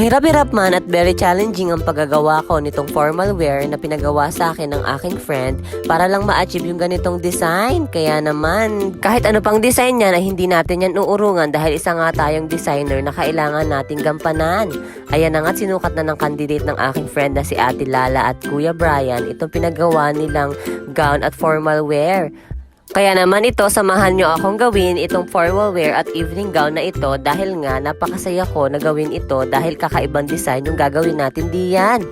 Mahirap-hirap man at very challenging ang paggagawa ko nitong formal wear na pinagawa sa akin ng aking friend para lang ma-achieve yung ganitong design. Kaya naman, kahit ano pang design niya na hindi natin yan uurungan dahil isa nga tayong designer na kailangan nating gampanan. Ayan na nga, sinukat na ng candidate ng aking friend na si Ate Lala at Kuya Brian itong pinagawa nilang gown at formal wear. Kaya naman ito, samahan nyo akong gawin itong formal wear at evening gown na ito dahil nga napakasaya ko na gawin ito dahil kakaibang design yung gagawin natin diyan.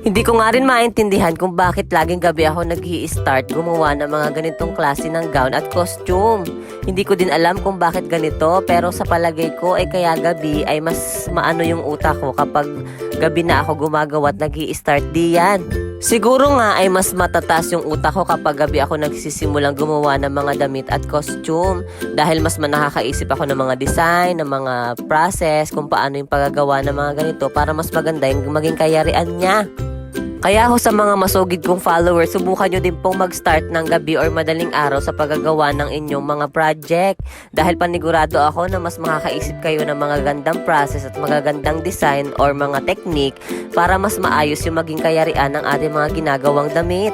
Hindi ko nga rin maintindihan kung bakit laging gabi ako nag-i-start gumawa ng mga ganitong klase ng gown at costume. Hindi ko din alam kung bakit ganito pero sa palagay ko ay kaya gabi ay mas maano yung utak ko kapag gabi na ako gumagawa at nag-i-start diyan. Siguro nga ay mas matatas yung utak ko kapag gabi ako nagsisimulang gumawa ng mga damit at costume dahil mas nakakaisip ako ng mga design, ng mga process, kung paano yung paggagawa ng mga ganito para mas maganda yung maging kayarian niya. Kaya ako sa mga masugid kong followers, subukan nyo din pong mag-start ng gabi or madaling araw sa paggagawa ng inyong mga project. Dahil panigurado ako na mas makakaisip kayo ng mga gandang process at magagandang design or mga technique para mas maayos yung maging kayarian ng ating mga ginagawang damit.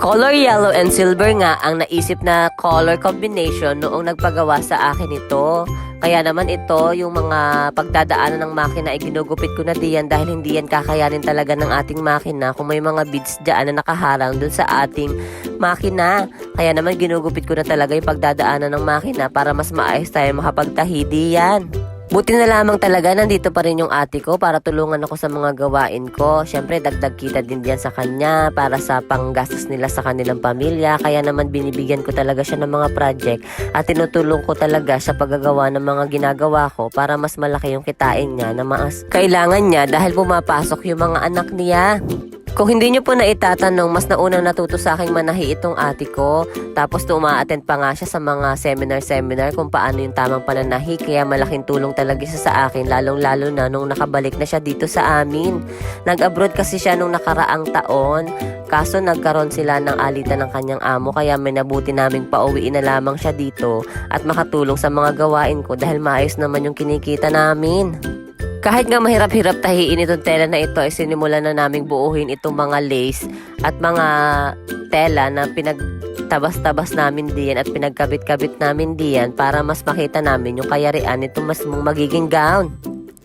Color yellow and silver nga ang naisip na color combination noong nagpagawa sa akin ito. Kaya naman ito, yung mga pagdadaanan ng makina ay ginugupit ko na diyan dahil hindi yan kakayanin talaga ng ating makina kung may mga beads dyan na nakaharang dun sa ating makina. Kaya naman ginugupit ko na talaga yung pagdadaanan ng makina para mas maayos tayo makapagtahi diyan. Buti na lamang talaga nandito pa rin yung ate ko para tulungan ako sa mga gawain ko. Siyempre dagdag kita din diyan sa kanya para sa panggastos nila sa kanilang pamilya. Kaya naman binibigyan ko talaga siya ng mga project at tinutulong ko talaga sa paggagawa ng mga ginagawa ko para mas malaki yung kitain niya na mas kailangan niya dahil pumapasok yung mga anak niya. Kung hindi nyo po na itatanong, mas naunang natuto sa aking manahi itong ate ko. Tapos uma-attend pa nga siya sa mga seminar kung paano yung tamang pananahi. Kaya malaking tulong talaga siya sa akin, lalong-lalo na nung nakabalik na siya dito sa amin. Nag-abroad kasi siya nung nakaraang taon. Kaso nagkaroon sila ng alitan ng kanyang amo kaya may nabuti naming pauwiin na lamang siya dito at makatulong sa mga gawain ko dahil maayos naman yung kinikita namin. Kahit nga mahirap-hirap tahiin itong tela na ito ay sinimulan na naming buuhin itong mga lace at mga tela na pinagtabas-tabas namin diyan at pinagkabit-kabit namin diyan para mas makita namin yung kayarian nitong mas magiging gown.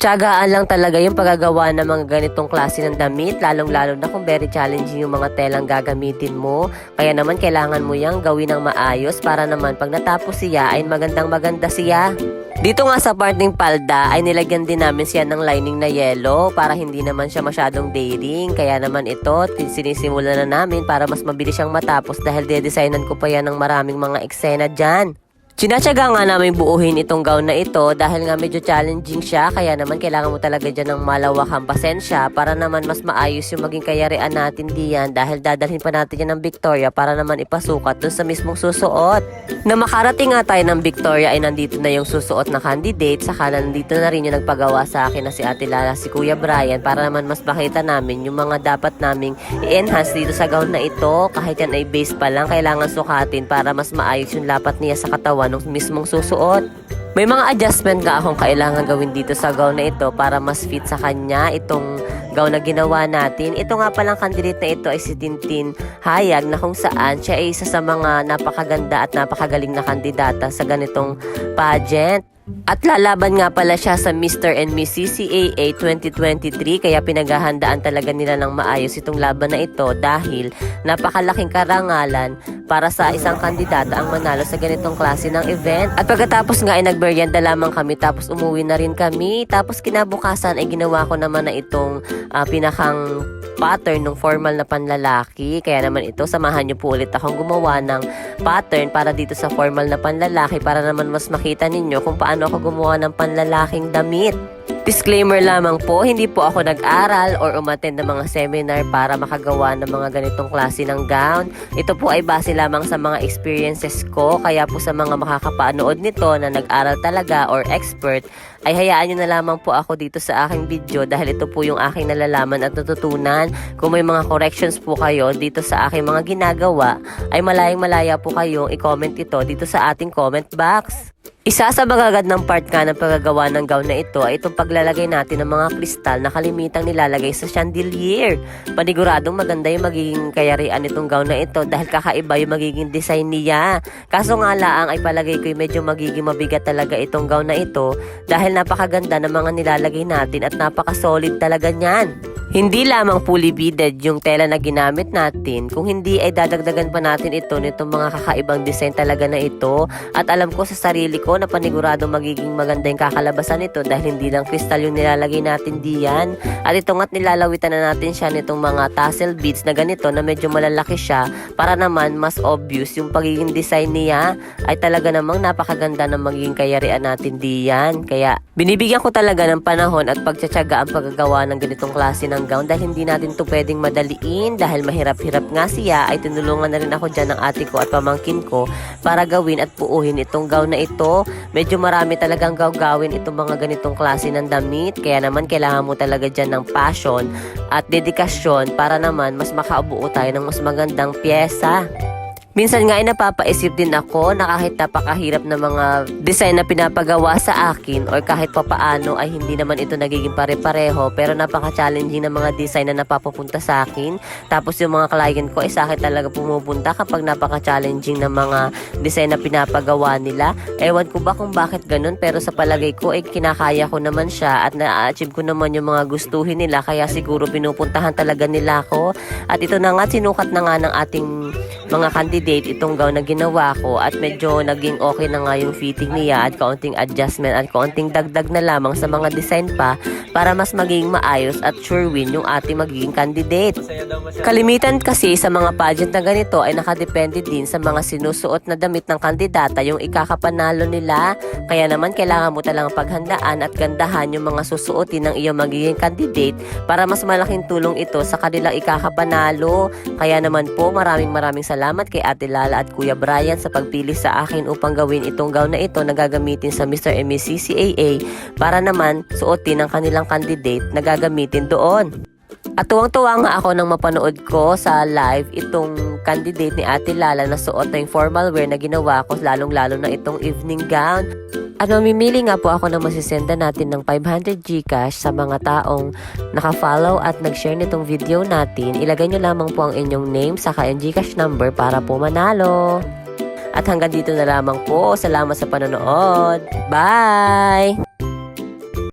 Tiyagaan lang talaga yung paggagawa ng mga ganitong klase ng damit, lalong-lalo na kung very challenging yung mga telang gagamitin mo. Kaya naman kailangan mo yang gawin ng maayos para naman pag natapos siya ay magandang-maganda siya. Dito nga sa part ng palda ay nilagyan din namin siya ng lining na yellow para hindi naman siya masyadong daring. Kaya naman ito, sinisimulan na namin para mas mabilis siyang matapos dahil de-designan ko pa yan ng maraming mga eksena dyan. Sinatsaga nga namin buuhin itong gown na ito dahil nga medyo challenging siya kaya naman kailangan mo talaga dyan ng malawakang pasensya para naman mas maayos yung maging kayarian natin diyan dahil dadalhin pa natin yan ng Victoria para naman ipasukat dun sa mismong susuot. Na makarating nga tayo ng Victoria ay nandito na yung susuot na candidate saka nandito na rin yung nagpagawa sa akin na si Ate Lala, si Kuya Brian para naman mas makita namin yung mga dapat naming i-enhance dito sa gown na ito. Kahit yan ay base pa lang kailangan sukatin para mas maayos yung lapat niya sa katawan ng mismong susuot. May mga adjustment nga akong kailangan gawin dito sa gown na ito para mas fit sa kanya itong gown na ginawa natin. Ito nga palang candidate na ito ay si Tintin Hayag na kung saan siya ay isa sa mga napakaganda at napakagaling na kandidata sa ganitong pageant. At lalaban nga pala siya sa Mr. and Miss CCAA 2023 kaya pinaghahandaan talaga nila ng maayos itong laban na ito dahil napakalaking karangalan para sa isang kandidata ang manalo sa ganitong klase ng event. At pagkatapos nga ay nagmerienda lamang kami tapos umuwi na rin kami. Tapos kinabukasan ay ginawa ko naman na itong pinakang pattern ng formal na panlalaki. Kaya naman ito, samahan nyo po ulit akong gumawa ng pattern para dito sa formal na panlalaki para naman mas makita ninyo kung paano ako gumawa ng panlalaking damit. Disclaimer lamang po, hindi po ako nag-aral or umattend ng mga seminar para makagawa ng mga ganitong klase ng gown. Ito po ay base lamang sa mga experiences ko, kaya po sa mga makakapanood nito na nag-aral talaga or expert, ay hayaan nyo na lamang po ako dito sa aking video dahil ito po yung aking nalalaman at natutunan. Kung may mga corrections po kayo dito sa aking mga ginagawa, ay malayang-malaya po kayong i-comment ito dito sa ating comment box. Isa sa magagandang part nga ng paggagawa ng gown na ito ay itong yung paglalagay natin ng mga kristal na kalimitang nilalagay sa chandelier. Paniguradong maganda yung magiging kayarian nitong gown na ito dahil kakaiba yung magiging design niya. Kaso nga laang ay palagay ko medyo magiging mabigat talaga itong gown na ito dahil napakaganda ng mga nilalagay natin at napaka-solid talaga niyan. Hindi lamang fully beaded yung tela na ginamit natin, kung hindi ay dadagdagan pa natin ito nitong mga kakaibang design talaga na ito. At alam ko sa sarili ko na panigurado magiging maganda yung kakalabasan nito dahil hindi lang kristal yung nilalagay natin diyan. At ito nga't nilalawitan na natin siya nitong mga tassel beads na ganito na medyo malalaki siya para naman mas obvious yung pagiging design niya ay talaga namang napakaganda ng magiging kayarian natin diyan. Kaya binibigyan ko talaga ng panahon at pagtsatsaga ang paggagawa ng ganitong klase ng gown dahil hindi natin to pwedeng madaliin dahil mahirap-hirap nga siya. Ay tinulungan na rin ako dyan ng ate ko at pamangkin ko para gawin at puuhin itong gown na ito. Medyo marami talagang gawin itong mga ganitong klase ng damit, kaya naman kailangan mo talaga dyan ng passion at dedikasyon para naman mas makaubuo tayo ng mas magandang pyesa. Minsan nga ay napapaisip din ako na kahit napakahirap na mga design na pinapagawa sa akin or kahit papaano ay hindi naman ito nagiging pare-pareho, pero napaka-challenging na mga design na napapapunta sa akin. Tapos yung mga client ko ay sa akin talaga pumupunta kapag napaka-challenging na mga design na pinapagawa nila. Ewan ko ba kung bakit ganun, pero sa palagay ko ay kinakaya ko naman siya at na-achieve ko naman yung mga gustuhin nila, kaya siguro pinupuntahan talaga nila ako. At ito na nga, sinukat na nga ng ating mga candidate itong gown na ginawa ko at medyo naging okay na nga yung fitting niya at kaunting adjustment at kaunting dagdag na lamang sa mga design pa para mas maging maayos at sure win yung ating magiging candidate. Kalimitan kasi sa mga pageant na ganito ay nakadepende din sa mga sinusuot na damit ng kandidata yung ikakapanalo nila. Kaya naman kailangan mo talagang paghandaan at gandahan yung mga susuotin ng iyong magiging candidate para mas malaking tulong ito sa kanilang ikakapanalo. Kaya naman po maraming salamat kay Ate Lala at Kuya Brian sa pagpili sa akin upang gawin itong gown na ito na gagamitin sa Mr. and Miss CCAA para naman suotin ng kanilang candidate na gagamitin doon. At tuwang-tuwa nga ako nang mapanood ko sa live itong candidate ni Ate Lala na suot na yung formal wear na ginawa ko, lalong-lalo na itong evening gown. At mamimili nga po ako na masisenda natin ng 500 Gcash sa mga taong naka-follow at nag-share nitong video natin. Ilagay nyo lamang po ang inyong name saka yung Gcash number para po manalo. At hanggang dito na lamang po. Salamat sa panonood. Bye!